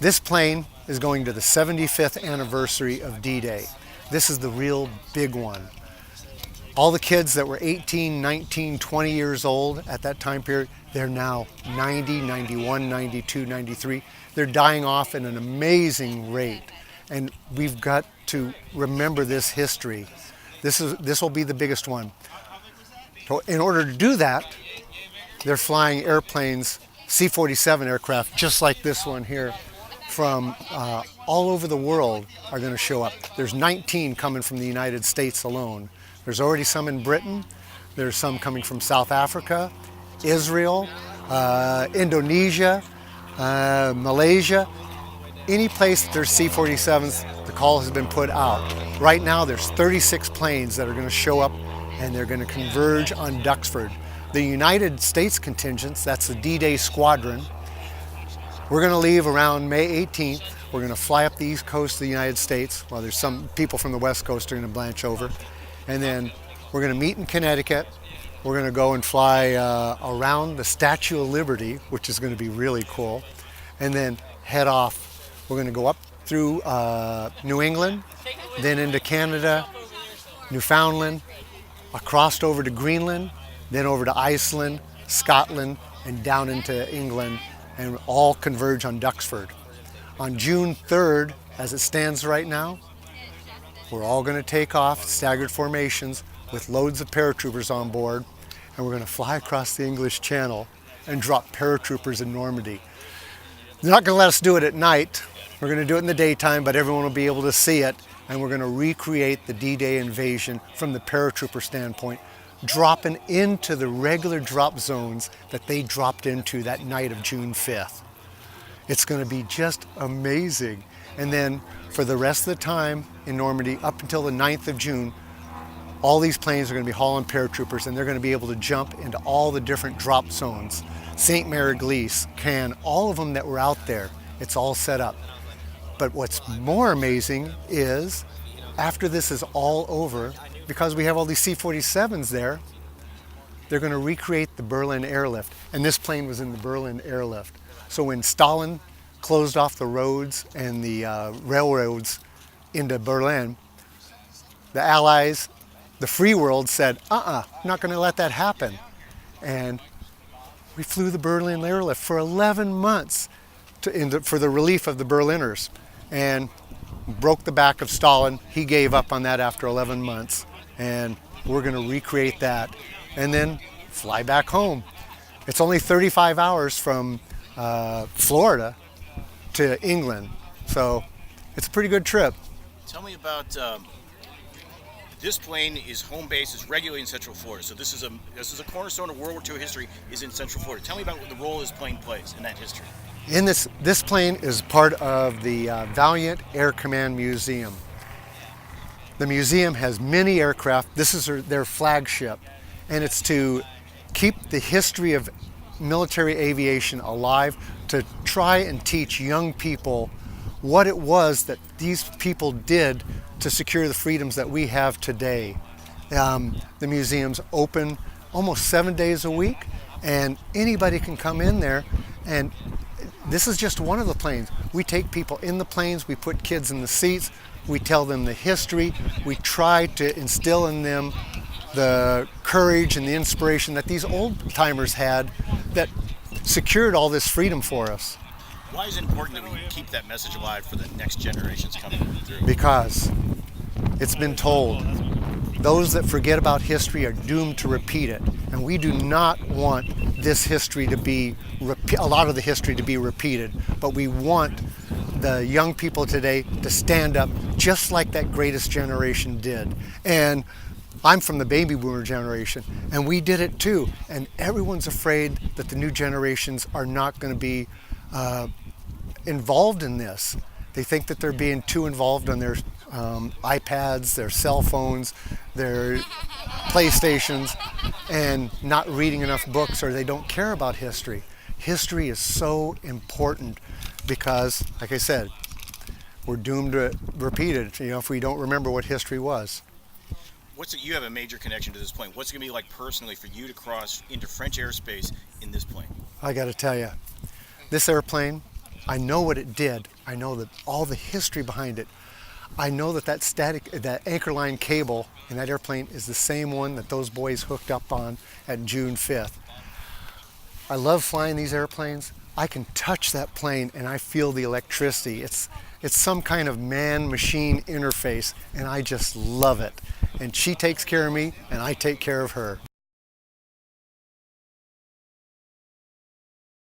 This plane is going to the 75th anniversary of D-Day. This is the real big one. All the kids that were 18, 19, 20 years old at that time period, they're now 90, 91, 92, 93. They're dying off at an amazing rate. And we've got to remember this history. This will be the biggest one. So in order to do that, they're flying airplanes, C-47 aircraft, just like this one here, from all over the world are going to show up. There's 19 coming from the United States alone. There's already some in Britain. There's some coming from South Africa, Israel, Indonesia, Malaysia. Any place that there's C-47s, the call has been put out. Right now there's 36 planes that are going to show up and they're going to converge on Duxford. The United States contingents, that's the D-Day squadron, we're going to leave around May 18th. We're going to fly up the east coast of the United States. Well, there's some people from the west coast are going to blanch over. And then we're going to meet in Connecticut. We're going to go and fly around the Statue of Liberty, which is going to be really cool. And then head off. We're going to go up through New England, then into Canada, Newfoundland, across over to Greenland, then over to Iceland, Scotland, and down into England, and all converge on Duxford. On June 3rd, as it stands right now, we're all going to take off, staggered formations, with loads of paratroopers on board, and we're going to fly across the English Channel and drop paratroopers in Normandy. They're not going to let us do it at night. We're going to do it in the daytime, but everyone will be able to see it, and we're going to recreate the D-Day invasion from the paratrooper standpoint, dropping into the regular drop zones that they dropped into that night of June 5th. It's going to be just amazing. And then for the rest of the time in Normandy, up until the 9th of June, all these planes are going to be hauling paratroopers, and they're going to be able to jump into all the different drop zones. St. Mary-Glise, Cannes, all of them that were out there, it's all set up. But what's more amazing is after this is all over, because we have all these C-47s there, they're going to recreate the Berlin airlift. And this plane was in the Berlin airlift. So when Stalin closed off the roads and the railroads into Berlin, the Allies, the free world said, I'm not going to let that happen. And we flew the Berlin airlift for 11 months for the relief of the Berliners. And broke the back of Stalin. He gave up on that after 11 months. And we're going to recreate that and then fly back home. It's only 35 hours from Florida to England, so it's a pretty good trip. Tell me about this plane. Is home base is regularly in Central Florida, so this is a cornerstone of World War II history. Is in Central Florida. Tell me about what the role this plane plays in that history. In this plane is part of the Valiant Air Command Museum. The museum has many aircraft. This is their flagship, and it's to keep the history of military aviation alive, to try and teach young people what it was that these people did to secure the freedoms that we have today. The museum's open almost 7 days a week, and anybody can come in there. And this is just one of the planes. We take people in the planes, we put kids in the seats, we tell them the history, we try to instill in them the courage and the inspiration that these old timers had that secured all this freedom for us. Why is it important that we keep that message alive for the next generations coming through? Because it's been told, those that forget about history are doomed to repeat it. And we do not want this history to be, a lot of the history to be repeated, but we want the young people today to stand up just like that greatest generation did. And I'm from the baby boomer generation, and we did it too. And everyone's afraid that the new generations are not going to be involved in this. They think that they're being too involved on their iPads, their cell phones, their PlayStations, and not reading enough books, or they don't care about history. History is so important because, like I said, we're doomed to repeat it, if we don't remember what history was. You have a major connection to this plane. What's it going to be like personally for you to cross into French airspace in this plane? I got to tell you, this airplane I know what it did. I know that all the history behind it. I know that that anchor line cable in that airplane is the same one that those boys hooked up on at June 5th. I love flying these airplanes. I can touch that plane and I feel the electricity. It's some kind of man-machine interface, and I just love it. And she takes care of me and I take care of her.